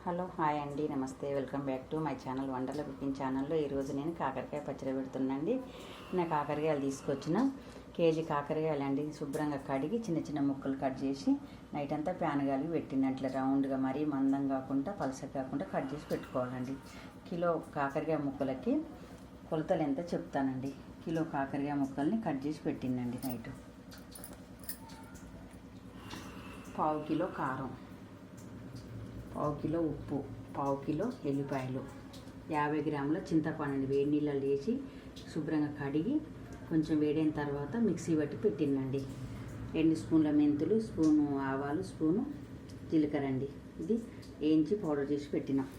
Hello hi అండి, నమస్తే. Welcome back to my channel Wonderla cooking ఛానల్లో. ఈరోజు నేను కాకరకాయ పచ్చడి పెడుతున్నాండి. నా కాకరకాయలు తీసుకొచ్చిన కేజీ కాకరకాయలు అండి. శుభ్రంగా కడిగి చిన్న చిన్న ముక్కలు కట్ చేసి నైట్ అంతా ప్యాన్ కలిగి పెట్టినట్లు రౌండ్గా, మరీ మందం కాకుండా పలసగా కాకుండా కట్ చేసి పెట్టుకోవాలండి. కిలో కాకరకాయ ముక్కలకి కొలతలు ఎంత చెప్తానండి. కిలో కాకరకాయ ముక్కల్ని కట్ చేసి పెట్టిందండి నైట్. పావు కిలో కారం, పావు కిలో ఉప్పు, పావు కిలో ఎల్లిపాయలు, 50 గ్రాముల చింతపండుని వేడి నీళ్ళలో వేసి శుభ్రంగా కడిగి కొంచెం వేడైన తర్వాత మిక్సీ పట్టి పెట్టిందండి. 2 స్పూన్ల మెంతులు, స్పూను ఆవాలు, స్పూను జీలకర్ర అండి. ఇది వేయించి పౌడర్ చేసి పెట్టినాం.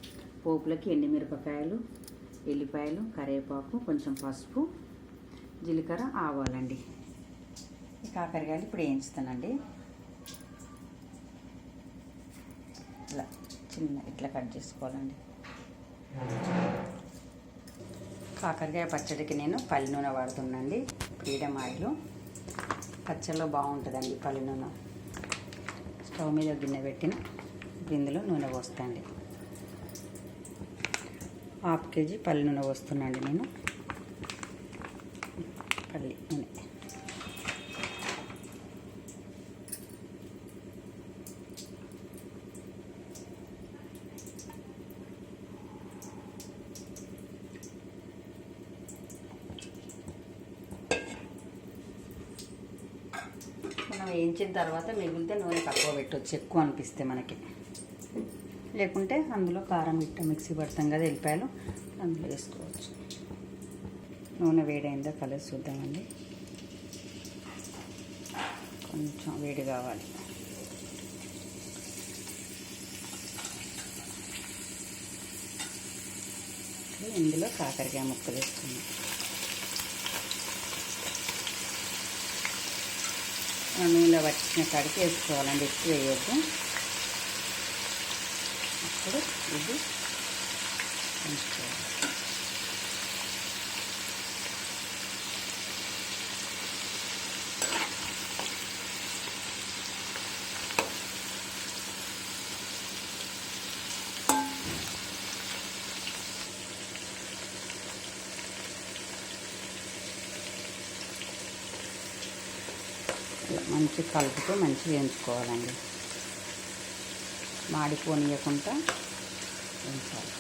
పోపులకి ఎండుమిరపకాయలు, ఎల్లిపాయలు, కరివేపాకు, కొంచెం పసుపు, జీలకర్ర, ఆవాలండి. కాకరకాయలు ఇప్పుడు వేయించుతానండి. ఇట్లా కట్ చేసుకోవాలండి. కాకరకాయ పచ్చడికి నేను పల్లి నూనె వాడుతున్నానండి. ఫ్రీడమ్ ఆయిల్ పచ్చడిలో బాగుంటుందండి పల్లి నూనె. స్టవ్ మీద గిన్నె పెట్టిన గిన్నెలో నూనె పోస్తాండి. 1/2 కేజీ పల్లి నూనె పోస్తున్నాండి నేను. పల్లి నూనె వేయించిన తర్వాత మిగిలితే నూనె తక్కువ పెట్టవచ్చు, ఎక్కువ అనిపిస్తే మనకి. లేకుంటే అందులో కారం ఇట్ట మిక్సీ పడతాం కదా, ఎల్లిపాయలు అందులో వేసుకోవచ్చు. నూనె వేడైందో కలిసి చూద్దామండి. కొంచెం వేడి కావాలి. ఇందులో కాకరకాయ ముక్కలు వేసుకున్నాం. నూనెలో పట్టిన కాడికి వేసుకోవాలండి, ఎక్కువ వేయొద్దు. అప్పుడు ఇది ఉంచుకోవాలి. మంచి కలుపుతూ మంచిగా వేయించుకోవాలండి. మాడిపోనీయకుండా వేయించాలి.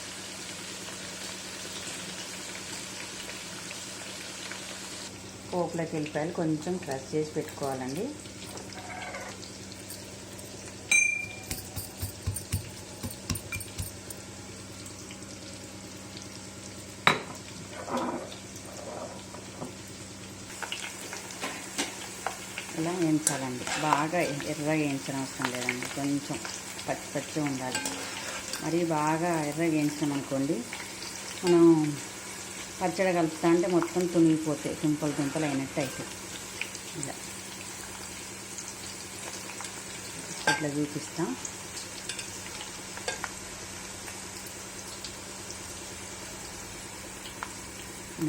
పోపులోకి వెళ్ళిపోయాలి, కొంచెం క్రష్ చేసి పెట్టుకోవాలండి. ఇలా వేయించాలండి. బాగా ఎర్రగా వేయించడం అవసరం లేదండి, కొంచెం పచ్చి పచ్చి ఉండాలి. మరి బాగా ఎర్రగా వేయించాం అనుకోండి, మనం పచ్చడి కలుపుతా అంటే మొత్తం తునిగిపోతాయి, తుంపలు తుంపలు అయినట్టు అవుతాయి. ఇలా ఇట్లా చూపిస్తాం.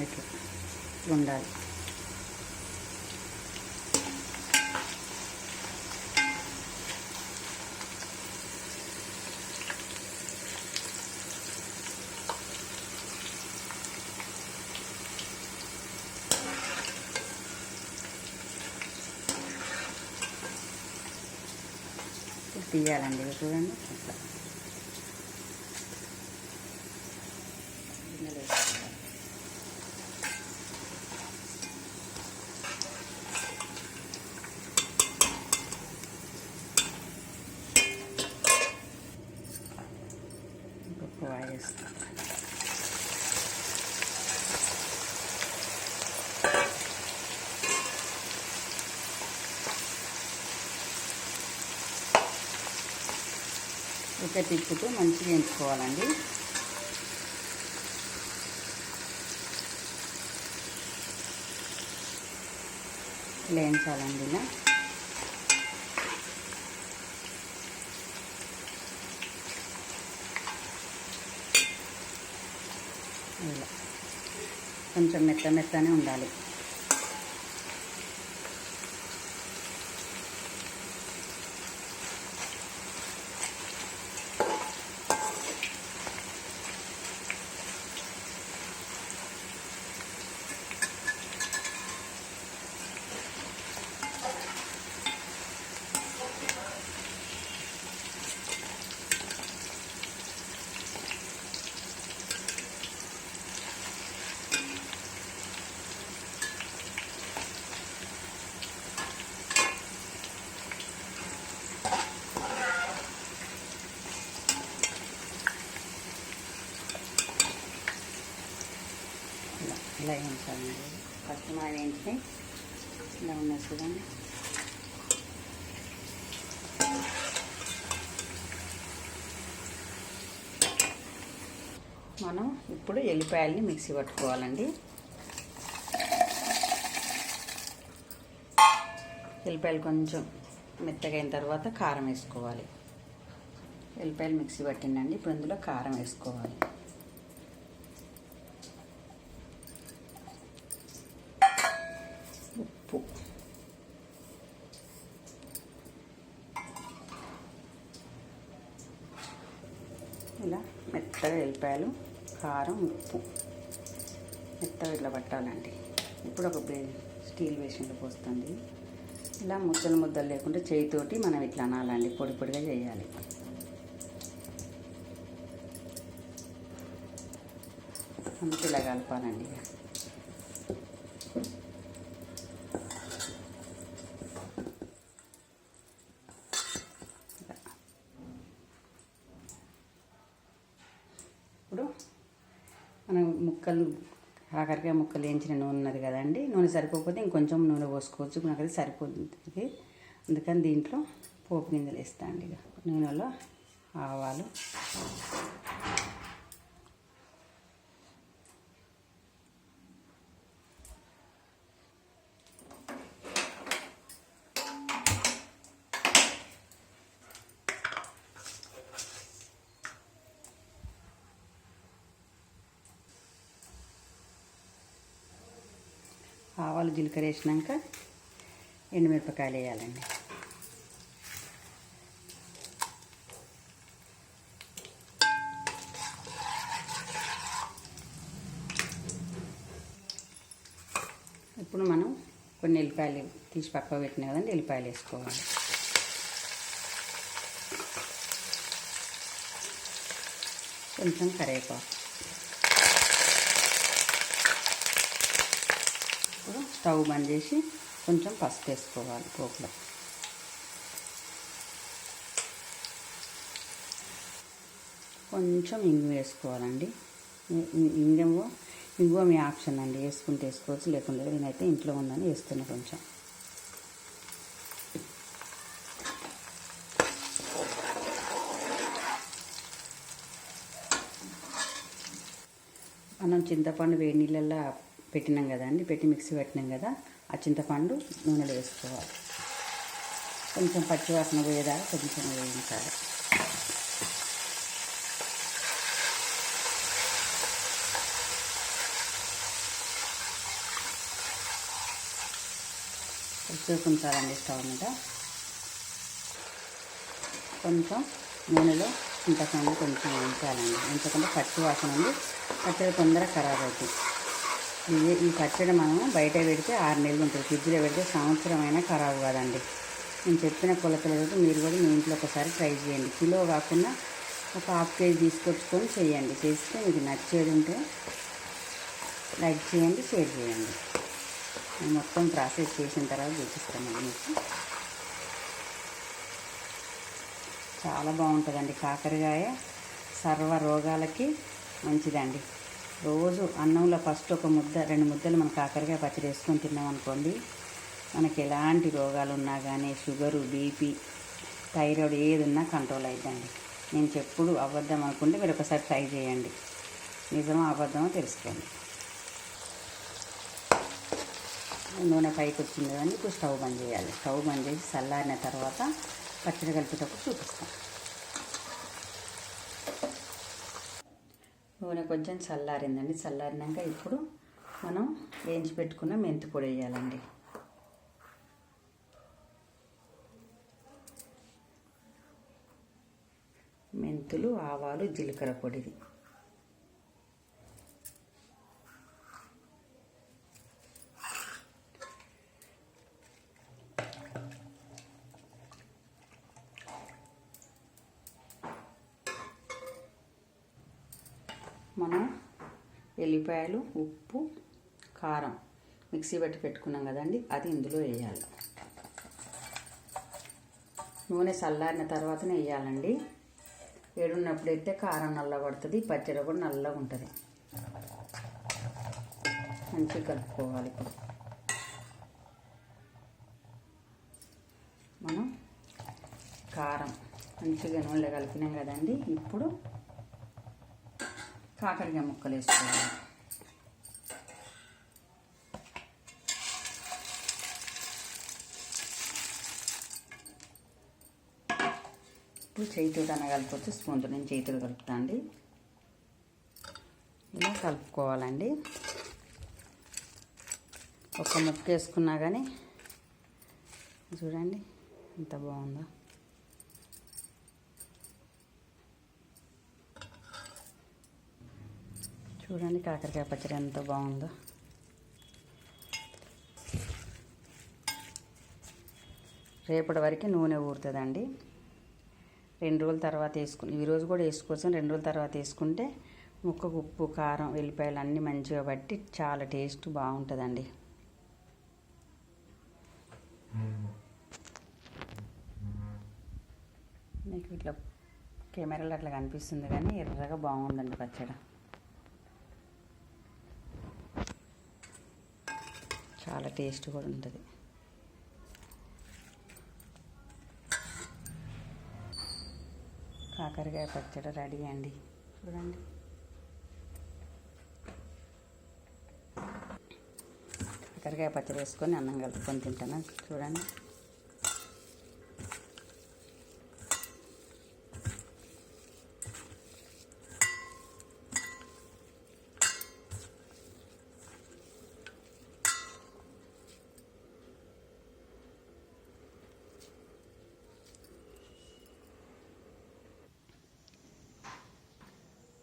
ఇట్లా ఉండాలి. తీయాలండి, చూడండి. అట్లా ఇంకొక వాయిస్తాం. ఇక తిప్పుతూ మంచిగా వేయించుకోవాలండి. వేయించాలండి. ఇలా ఇలా కొంచెం మెత్తనే ఉండాలి. ఇలా వేయించాలండి. ఫస్ట్ మనం వేయించి ఇలా ఉన్నది చూడండి. మనం ఇప్పుడు ఎల్లిపాయల్ని మిక్సీ పట్టుకోవాలండి. ఎల్లిపాయలు కొంచెం మెత్తగా అయిన తర్వాత కారం వేసుకోవాలి. ఎల్లిపాయలు మిక్సీ పట్టిందండి. ఇప్పుడు ఇందులో కారం వేసుకోవాలి. ఉప్పు, ఇలా మెత్తగా ఎల్లిపాయలు, కారం, ఉప్పు మెత్తగా ఇట్లా పట్టాలండి. ఇప్పుడు ఒక స్టీల్ బేసిన్లో పోస్తుంది. ఇలా ముద్దలు ముద్దలు లేకుండా చేయితోటి మనం ఇట్లా అనాలండి. పొడి పొడిగా చేయాలి. అందుకే ఇలా కలపాలండి. ఇప్పుడు మనం ముక్కలు కాకరకాయ ముక్కలు వేయించిన నూనె ఉన్నది కదండి. నూనె సరిపోకపోతే ఇంకొంచెం నూనె పోసుకోవచ్చు. నాకు అది సరిపోతుంది. అందుకని దీంట్లో పోపు గింజలు వేస్తా అండి. ఇక నూనెలో ఆవాలు, జీలకర్ర వేసినాక ఎండుమిరపకాయలు వేయాలండి. ఇప్పుడు మనం కొన్ని ఎల్లిపాయలు తీసి పక్కకు పెట్టినా కదండి, ఎల్లిపాయలు వేసుకోవాలి. కొంచెం కరివేపాకు. ఇప్పుడు స్టవ్ బంద్ చేసి కొంచెం పసుపు వేసుకోవాలి పోపులో. కొంచెం ఇంగు వేసుకోవాలండి. ఇంగువ మీ ఆప్షన్ అండి, వేసుకుంటే వేసుకోవచ్చు, లేకుండా నేనైతే ఇంట్లో ఉందని వేస్తున్నా. కొంచెం మనం చింతపండు వేడి నీళ్ళల్లో పెట్టినాం కదా అండి, పెట్టి మిక్సీ పెట్టినాం కదా, ఆ చింతపండు నూనెలో వేసుకోవాలి. కొంచెం పచ్చివాసన పోయేదాకా కొంచెం వేయించాలి. కొంచెం ఉంచాలండి స్టవ్ మీద. కొంచెం నూనెలో చింతపండు కొంచెం వేయించాలండి, ఎందుకంటే పచ్చివాసన ఉంది. పచ్చడి తొందరగా ఖరాబ్ అవుతుంది. ఈ పచ్చడి మనం బయట పెడితే 6 నెలలు ఉంటుంది, ఫ్రిడ్జ్లో పెడితే సంవత్సరం అయినా ఖరాబు కాదండి. నేను చెప్పిన కొలతలతో మీరు కూడా మీ ఇంట్లో ఒకసారి ట్రై చేయండి. కిలో కాకుండా ఒక 1/2 కేజీ తీసుకొచ్చుకొని చేయండి. చేస్తే మీకు నచ్చేది ఉంటే లైక్ చేయండి, షేర్ చేయండి. నేను మొత్తం ప్రాసెస్ చేసిన తర్వాత చూపిస్తానండి మీకు. చాలా బాగుంటుందండి కాకరకాయ. సర్వ రోగాలకి మంచిదండి. రోజు అన్నంలో ఫస్ట్ ఒక ముద్ద 2 ముద్దలు మనం కాకరకాయ పచ్చడి వేసుకొని తిన్నాం అనుకోండి, మనకి ఎలాంటి రోగాలు ఉన్నా కానీ, షుగరు, బీపీ, థైరాయిడ్ ఏది ఉన్నా కంట్రోల్ అవుతుందండి. నేను చెప్పుడు అబద్ధం అనుకుంటే మీరు ఒకసారి ట్రై చేయండి, నిజమో అబద్ధమో తెలుసుకోండి. నూనె పైకి వచ్చింది కదండి. ఇప్పుడు స్టవ్ బంద్ చేయాలి. స్టవ్ బంద్ చేసి చల్లారిన తర్వాత పచ్చడి కలిపేటప్పుడు చూపిస్తాం. నూనె కొంచెం చల్లారిందండి. చల్లారినాక ఇప్పుడు మనం వేయించి పెట్టుకున్న మెంతి పొడి వేయాలండి. మెంతులు, ఆవాలు, జీలకర్ర పొడిది. మనం ఎల్లిపాయలు, ఉప్పు, కారం మిక్సీ పెట్టి పెట్టుకున్నాం కదండి, అది ఇందులో వేయాలి. నూనె చల్లారిన తర్వాతనే వేయాలండి. వేడున్నప్పుడు అయితే కారం నల్లగా పడుతుంది, పచ్చడి కూడా నల్లగా ఉంటుంది. మంచిగా కలుపుకోవాలి. ఇప్పుడు మనం కారం మంచిగా నూనెలో కలిపినాం కదండి. ఇప్పుడు కాకరకాయ ముక్కలు వేసుకోవాలి. ఇప్పుడు చేతితో కలపవచ్చు, స్పూన్తో. నేను చేతితో కలుపుతా అండి. ఇలా కలుపుకోవాలండి. ఒక ముక్క వేసుకున్నా కానీ చూడండి ఎంత బాగుందో. చూడండి కాకరకాయ పచ్చడి ఎంత బాగుందో. రేపటి వరకు నూనె ఊరుతుందండి. 2 రోజుల తర్వాత ఈరోజు కూడా వేసుకోవచ్చు. 2 రోజుల తర్వాత వేసుకుంటే ముక్కకు ఉప్పు, కారం, వెల్లిపాయలు అన్నీ మంచిగా పట్టి చాలా టేస్ట్ బాగుంటుందండి. మీకు ఇట్లా కెమెరాలో అట్లా కనిపిస్తుంది కానీ ఎర్రగా బాగుందండి పచ్చడి. చాలా టేస్ట్ కూడా ఉంటుంది. కాకరకాయ పచ్చడి రెడీ అండి. చూడండి కాకరకాయ పచ్చడి వేసుకొని అన్నం కలుపుకొని తింటాను. చూడండి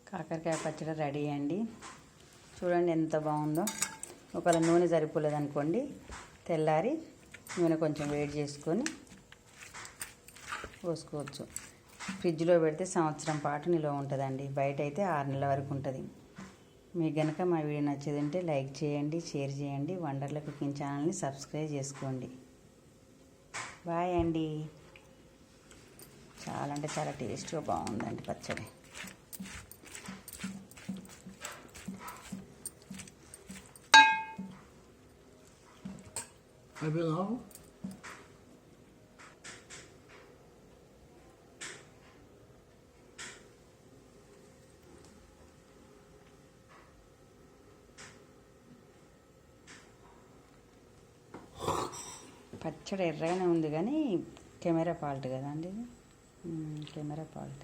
కాకరకాయ పచ్చడి రెడీ అండి. చూడండి ఎంత బాగుందో. ఒకవేళ నూనె సరిపోలేదనుకోండి, తెల్లారి నూనె కొంచెం వేడి చేసుకొని పోసుకోవచ్చు. ఫ్రిడ్జ్లో పెడితే సంవత్సరం పాటు నిల్వ ఉంటుందండి. బయట అయితే 6 నెలల వరకు ఉంటుంది. మీకు కనుక మా వీడియో నచ్చేదంటే లైక్ చేయండి, షేర్ చేయండి. వండర్ల కుకింగ్ ఛానల్ని సబ్స్క్రైబ్ చేసుకోండి. బాయ్ అండి. చాలా అంటే చాలా టేస్ట్గా బాగుందండి పచ్చడి. అయిపోయిందా? పచ్చడి ఎర్రగానే ఉంది కానీ కెమెరా ఫాల్ట్ కదండి ఇది. Camera fault.